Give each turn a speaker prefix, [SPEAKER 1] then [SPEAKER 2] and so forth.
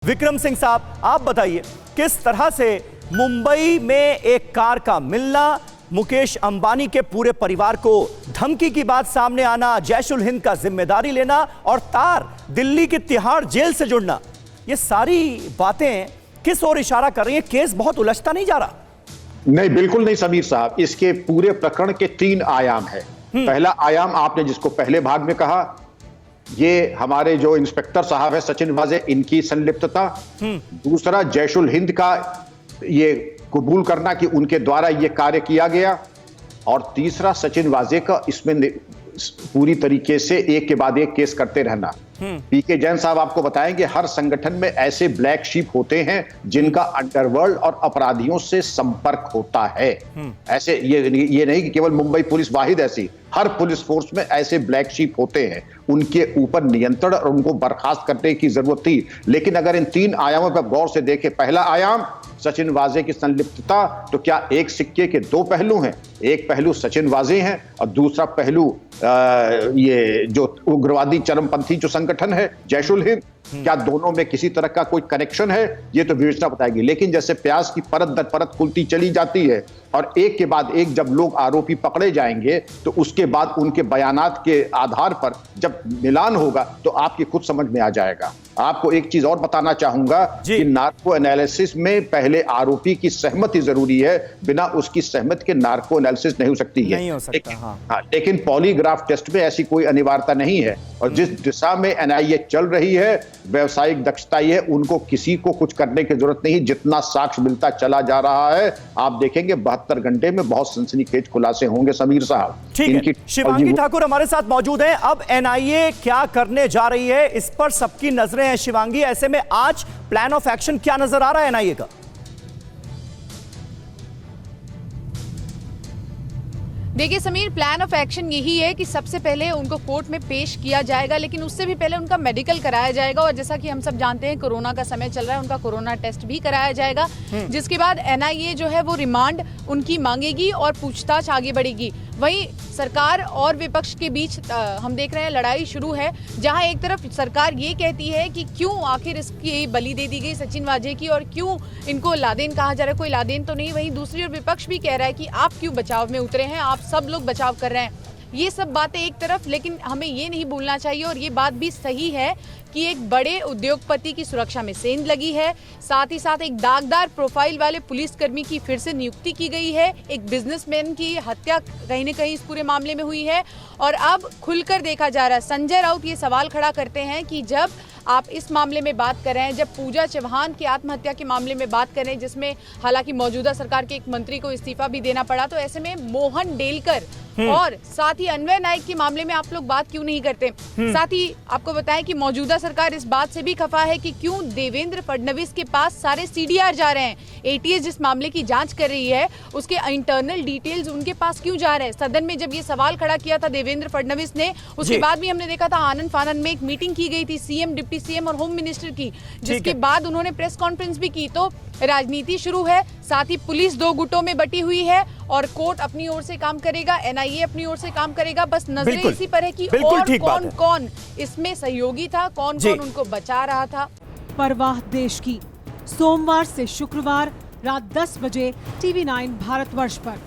[SPEAKER 1] विक्रम सिंह साहब, आप बताइए किस तरह से मुंबई में एक कार का मिलना, मुकेश अंबानी के पूरे परिवार को धमकी की बात सामने आना, जैश-उल हिंद का जिम्मेदारी लेना और तार दिल्ली की तिहाड़ जेल से जुड़ना, ये सारी बातें किस ओर इशारा कर रही हैं? केस बहुत उलझता नहीं जा रहा?
[SPEAKER 2] नहीं, बिल्कुल नहीं समीर साहब। इसके पूरे प्रकरण के 3 आयाम है। पहला आयाम आपने जिसको पहले भाग में कहा, ये हमारे जो इंस्पेक्टर साहब है सचिन वाजे, इनकी संलिप्तता। दूसरा जैश-उल हिंद का ये कबूल करना कि उनके द्वारा ये कार्य किया गया। और तीसरा सचिन वाजे का इसमें पूरी तरीके से एक के बाद एक केस करते रहना। पीके जैन साहब आपको बताएंगे हर संगठन में ऐसे ब्लैक शीप होते हैं जिनका अंडरवर्ल्ड और अपराधियों से संपर्क होता है। ऐसे ये नहीं कि केवल मुंबई पुलिस वाहिद ऐसी, हर पुलिस फोर्स में ऐसे ब्लैक शीप होते हैं। उनके ऊपर नियंत्रण और उनको बर्खास्त करने की जरूरत थी। लेकिन अगर इन 3 आयामों पर गौर से देखें, पहला आयाम सचिन वाजे की संलिप्तता, तो क्या एक सिक्के के 2 पहलू हैं? एक पहलू सचिन वाजे हैं और दूसरा पहलू ये जो उग्रवादी चरमपंथी जो संगठन है जैश-उल हिंद, क्या दोनों में किसी तरह का कोई कनेक्शन है? ये तो विवेचना बताएगी। लेकिन जैसे प्याज की परत दर परत खुलती चली जाती है और एक के बाद एक जब लोग आरोपी पकड़े जाएंगे तो उसके बाद उनके बयानात के आधार पर जब मिलान होगा तो आपकी खुद समझ में आ जाएगा। आपको एक चीज और बताना चाहूंगा कि नार्को एनालिसिस में पहले आरोपी की सहमति जरूरी है, बिना उसकी सहमति के नार्को एनालिसिस नहीं हो सकती है।
[SPEAKER 1] नहीं हो सकता,
[SPEAKER 2] लेकिन पॉलीग्राफ टेस्ट में ऐसी कोई अनिवार्यता नहीं है। और जिस दिशा में एनआईए चल रही है, व्यवसायिक दक्षता ये है, उनको किसी को कुछ करने की जरूरत नहीं। जितना साक्ष्य मिलता चला जा रहा है, आप देखेंगे 72 घंटे में बहुत सनसनीखेज खुलासे होंगे समीर साहब।
[SPEAKER 1] ठीक है, शिवांगी ठाकुर हमारे साथ मौजूद हैं। अब एनआईए क्या करने जा रही है, इस पर सबकी नजरें हैं शिवांगी। ऐसे में आज प्लान ऑफ एक्शन क्या नजर आ रहा है एनआईए का?
[SPEAKER 3] देखिए समीर, प्लान ऑफ एक्शन यही है कि सबसे पहले उनको कोर्ट में पेश किया जाएगा, लेकिन उससे भी पहले उनका मेडिकल कराया जाएगा। और जैसा कि हम सब जानते हैं कोरोना का समय चल रहा है, उनका कोरोना टेस्ट भी कराया जाएगा। जिसके बाद एनआईए जो है वो रिमांड उनकी मांगेगी और पूछताछ आगे बढ़ेगी। वहीं सरकार और विपक्ष के बीच हम देख रहे हैं लड़ाई शुरू है, जहां एक तरफ सरकार ये कहती है कि क्यों आखिर इसकी बलि दे दी गई सचिन वाजे की और क्यों इनको लादेन कहा जा रहा है, कोई लादेन तो नहीं। वहीं दूसरी ओर विपक्ष भी कह रहा है कि आप क्यों बचाव में उतरे हैं, आप सब लोग बचाव कर रहे हैं। ये सब बातें एक तरफ, लेकिन हमें ये नहीं भूलना चाहिए और ये बात भी सही है कि एक बड़े उद्योगपति की सुरक्षा में सेंध लगी है। साथ ही साथ एक दागदार प्रोफाइल वाले पुलिसकर्मी की फिर से नियुक्ति की गई है। एक बिजनेसमैन की हत्या कहीं न कहीं इस पूरे मामले में हुई है। और अब खुलकर देखा जा रहा है, संजय राउत ये सवाल खड़ा करते हैं कि जब आप इस मामले में बात कर रहे हैं, जब पूजा चौहान की आत्महत्या के मामले में बात कर रहे हैं, जिसमें हालांकि मौजूदा सरकार के एक मंत्री को इस्तीफा भी देना पड़ा, तो ऐसे में मोहन डेलकर और साथ ही अन्वय नायक के मामले में आप लोग बात क्यों नहीं करते? साथ ही आपको बताएं कि मौजूदा सरकार इस बात से भी खफा है कि क्यों देवेंद्र फडणवीस के पास सारे सीडीआर जा रहे हैं। एटीएस जिस मामले की जांच कर रही है उसके इंटरनल डिटेल्स उनके पास क्यों जा रहे हैं? सदन में जब ये सवाल खड़ा किया था देवेंद्र फडणवीस ने, उसके बाद भी हमने देखा था आनंद फानन में एक मीटिंग की गई थी सीएम, डिप्टी सीएम और होम मिनिस्टर की, जिसके बाद उन्होंने प्रेस कॉन्फ्रेंस भी की। तो राजनीति शुरू है, साथ ही पुलिस 2 गुटों में बटी हुई है और कोर्ट अपनी ओर से काम करेगा, एनआईए अपनी ओर से काम करेगा। बस नजरें इसी पर है कि और कौन-कौन इसमें सहयोगी था, कौन-कौन उनको बचा रहा था।
[SPEAKER 4] परवाह देश की, सोमवार से शुक्रवार रात 10 बजे TV9 भारतवर्ष पर।